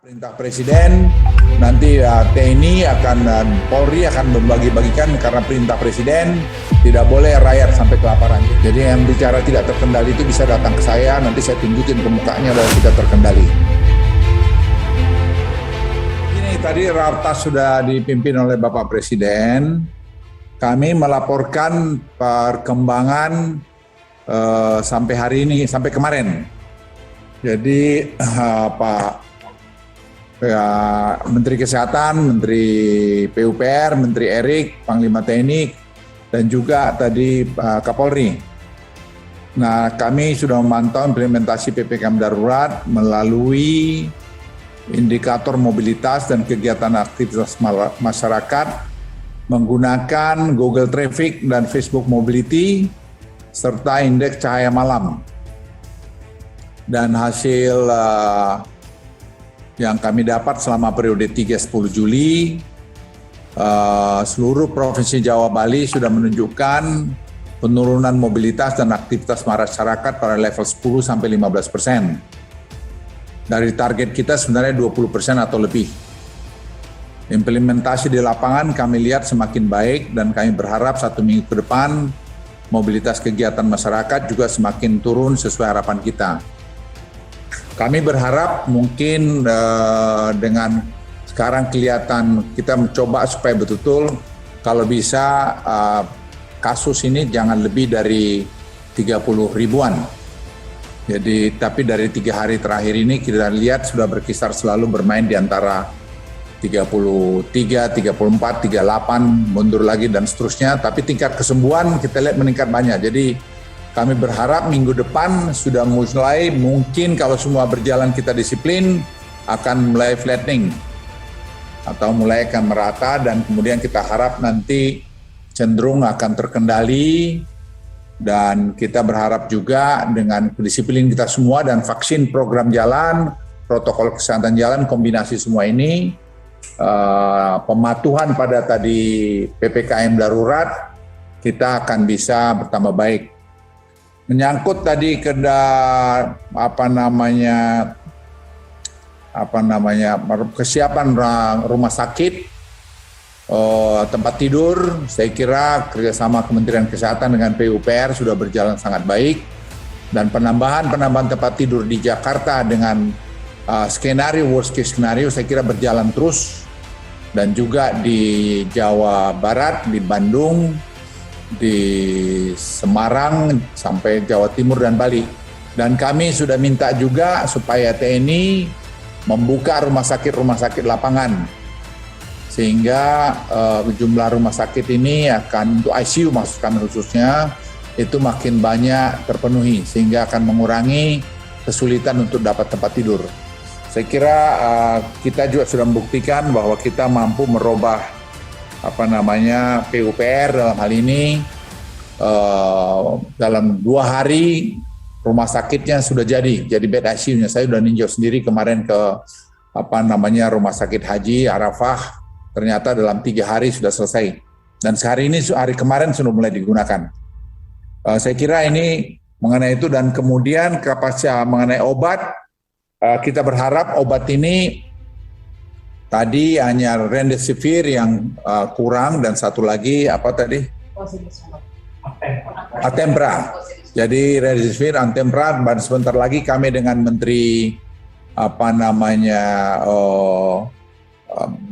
Perintah Presiden, nanti TNI akan dan Polri akan membagi-bagikan karena perintah Presiden, tidak boleh rakyat sampai kelaparan. Jadi yang bicara tidak terkendali itu bisa datang ke saya, nanti saya tunjukin ke mukanya bahwa tidak terkendali. Ini tadi ratas sudah dipimpin oleh Bapak Presiden, kami melaporkan perkembangan sampai hari ini, sampai kemarin. Jadi Menteri Kesehatan, Menteri PUPR, Menteri Erik, Panglima TNI, dan juga tadi Kapolri. Nah, kami sudah memantau implementasi PPKM darurat melalui indikator mobilitas dan kegiatan aktivitas masyarakat menggunakan Google Traffic dan Facebook Mobility serta indeks cahaya malam. Dan hasil yang kami dapat selama periode 3-10 Juli, seluruh Provinsi Jawa Bali sudah menunjukkan penurunan mobilitas dan aktivitas masyarakat pada level 10-15%. Dari target kita sebenarnya 20% atau lebih. Implementasi di lapangan kami lihat semakin baik dan kami berharap 1 minggu ke depan mobilitas kegiatan masyarakat juga semakin turun sesuai harapan kita. Kami berharap mungkin dengan sekarang kelihatan kita mencoba supaya betul-betul kalau bisa kasus ini jangan lebih dari 30 ribuan. Jadi tapi dari 3 hari terakhir ini kita lihat sudah berkisar selalu bermain di antara 33, 34, 38, mundur lagi dan seterusnya. Tapi tingkat kesembuhan kita lihat meningkat banyak. Jadi kami berharap minggu depan sudah mulai, mungkin kalau semua berjalan kita disiplin, akan mulai flattening atau mulai akan merata dan kemudian kita harap nanti cenderung akan terkendali dan kita berharap juga dengan kedisiplin kita semua dan vaksin program jalan, protokol kesehatan jalan, kombinasi semua ini, pematuhan pada tadi PPKM darurat, kita akan bisa bertambah baik. Menyangkut tadi kesiapan rumah sakit, tempat tidur, saya kira kerjasama Kementerian Kesehatan dengan PUPR sudah berjalan sangat baik dan penambahan tempat tidur di Jakarta dengan skenario worst case skenario saya kira berjalan terus dan juga di Jawa Barat, di Bandung, di Semarang sampai Jawa Timur dan Bali. Dan kami sudah minta juga supaya TNI membuka rumah sakit lapangan sehingga jumlah rumah sakit ini akan untuk ICU maksud kami khususnya itu makin banyak terpenuhi sehingga akan mengurangi kesulitan untuk dapat tempat tidur. Saya kira kita juga sudah membuktikan bahwa kita mampu merubah PUPR dalam hal ini dalam 2 hari rumah sakitnya sudah jadi bed ICU-nya. Saya sudah ninjau sendiri kemarin ke rumah sakit Haji Arafah, ternyata dalam 3 hari sudah selesai dan hari kemarin sudah mulai digunakan. Saya kira ini mengenai itu dan kemudian kapasitas mengenai obat, kita berharap obat ini tadi hanya Remdesivir yang kurang dan satu lagi Atempra. Jadi Remdesivir, Atempra, dan sebentar lagi kami dengan Menteri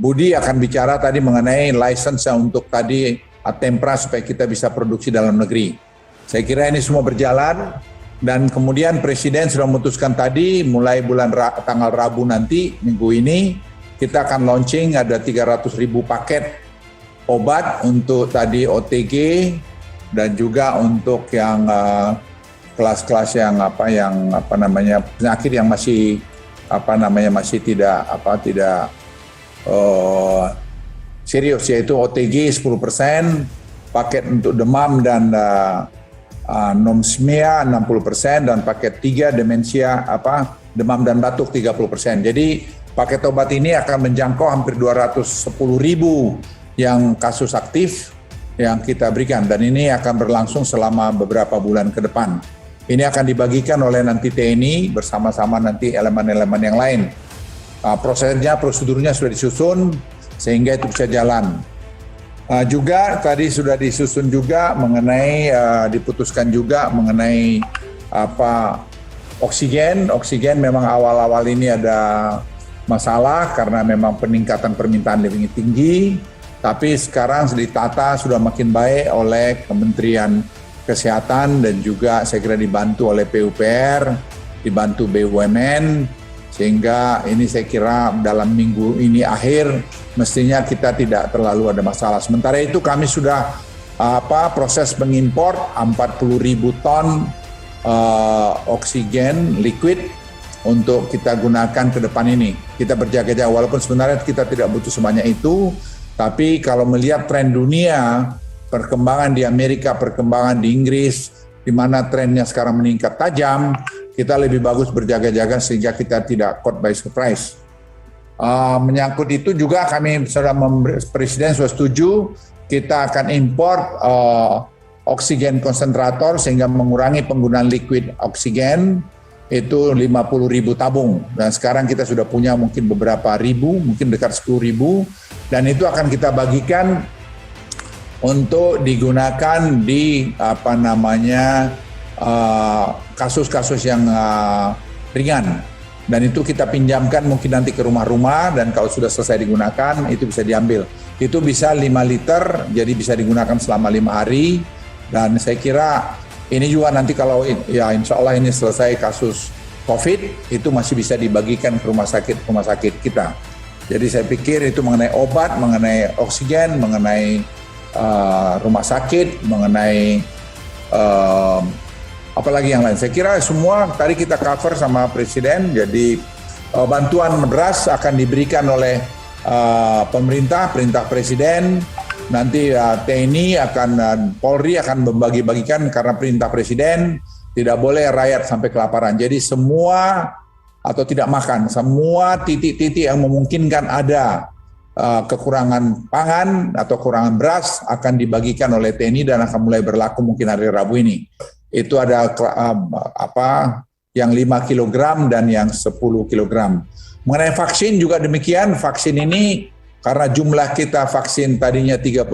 Budi akan bicara tadi mengenai license untuk tadi Atempra supaya kita bisa produksi dalam negeri. Saya kira ini semua berjalan dan kemudian Presiden sudah memutuskan tadi mulai tanggal Rabu nanti minggu ini kita akan launching ada 300.000 paket obat untuk tadi OTG dan juga untuk yang kelas-kelas yang penyakit yang masih tidak serius, yaitu OTG 10%, paket untuk demam dan anosmia 60% dan paket 3 demensia demam dan batuk 30%. Jadi paket obat ini akan menjangkau hampir 210.000 yang kasus aktif yang kita berikan dan ini akan berlangsung selama beberapa bulan ke depan. Ini akan dibagikan oleh nanti TNI bersama-sama nanti elemen-elemen yang lain. prosedurnya sudah disusun sehingga itu bisa jalan. Juga tadi sudah disusun juga mengenai diputuskan juga mengenai oksigen memang awal-awal ini ada masalah karena memang peningkatan permintaan lebih tinggi, tapi sekarang ditata sudah makin baik oleh Kementerian Kesehatan dan juga saya kira dibantu oleh PUPR, dibantu BUMN, sehingga ini saya kira dalam minggu ini akhir mestinya kita tidak terlalu ada masalah. Sementara itu kami sudah proses mengimpor 40.000 ton oksigen liquid untuk kita gunakan ke depan ini. Kita berjaga-jaga walaupun sebenarnya kita tidak butuh sebanyak itu, tapi kalau melihat tren dunia, perkembangan di Amerika, perkembangan di Inggris, di mana trennya sekarang meningkat tajam, kita lebih bagus berjaga-jaga sehingga kita tidak caught by surprise. Menyangkut itu juga kami sudah Presiden sudah setuju kita akan import oksigen konsentrator sehingga mengurangi penggunaan liquid oksigen itu 50.000 tabung, dan sekarang kita sudah punya mungkin beberapa ribu, mungkin dekat 10.000, dan itu akan kita bagikan untuk digunakan di kasus-kasus yang ringan, dan itu kita pinjamkan mungkin nanti ke rumah-rumah, dan kalau sudah selesai digunakan itu bisa diambil. Itu bisa 5 liter, jadi bisa digunakan selama 5 hari, dan saya kira ini juga nanti kalau ya insya Allah ini selesai kasus COVID, itu masih bisa dibagikan ke rumah sakit kita. Jadi saya pikir itu mengenai obat, mengenai oksigen, mengenai rumah sakit, mengenai apalagi yang lain. Saya kira semua tadi kita cover sama Presiden, jadi bantuan beras akan diberikan oleh pemerintah, perintah Presiden. Nanti TNI Polri akan membagi-bagikan karena perintah Presiden, tidak boleh rakyat sampai kelaparan. Jadi semua atau tidak makan, semua titik-titik yang memungkinkan ada kekurangan pangan atau kekurangan beras akan dibagikan oleh TNI dan akan mulai berlaku mungkin hari Rabu ini. Itu ada yang 5 kg dan yang 10 kg. Mengenai vaksin juga demikian, vaksin ini karena jumlah kita vaksin tadinya 31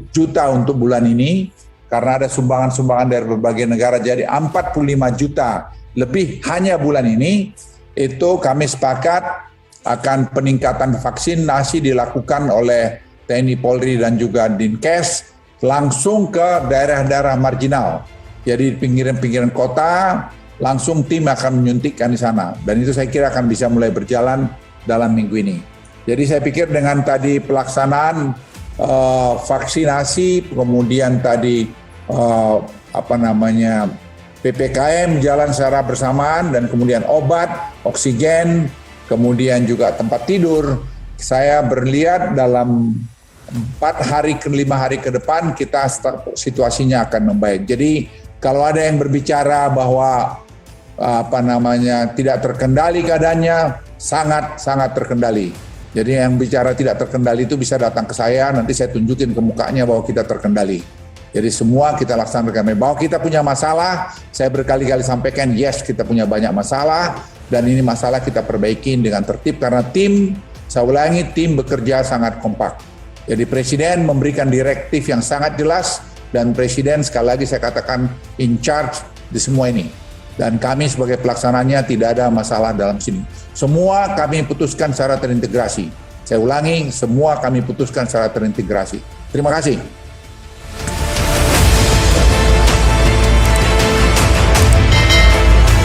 juta untuk bulan ini, karena ada sumbangan-sumbangan dari berbagai negara, jadi 45 juta lebih hanya bulan ini, itu kami sepakat akan peningkatan vaksinasi dilakukan oleh TNI Polri dan juga Dinkes langsung ke daerah-daerah marginal. Jadi pinggiran-pinggiran kota, langsung tim akan menyuntikkan di sana. Dan itu saya kira akan bisa mulai berjalan dalam minggu ini. Jadi saya pikir dengan tadi pelaksanaan vaksinasi, kemudian tadi PPKM jalan secara bersamaan, dan kemudian obat, oksigen, kemudian juga tempat tidur, saya berlihat dalam 4 hari ke 5 hari ke depan kita situasinya akan membaik. Jadi kalau ada yang berbicara bahwa tidak terkendali keadaannya, sangat terkendali. Jadi yang bicara tidak terkendali itu bisa datang ke saya, nanti saya tunjukin ke mukanya bahwa kita terkendali. Jadi semua kita laksanakan. Bahwa kita punya masalah, saya berkali-kali sampaikan, yes kita punya banyak masalah, dan ini masalah kita perbaikin dengan tertib, karena tim, saya ulangi, tim bekerja sangat kompak. Jadi Presiden memberikan direktif yang sangat jelas, dan Presiden sekali lagi saya katakan in charge di semua ini. Dan kami sebagai pelaksananya tidak ada masalah dalam sini. Semua kami putuskan secara terintegrasi. Saya ulangi, semua kami putuskan secara terintegrasi. Terima kasih.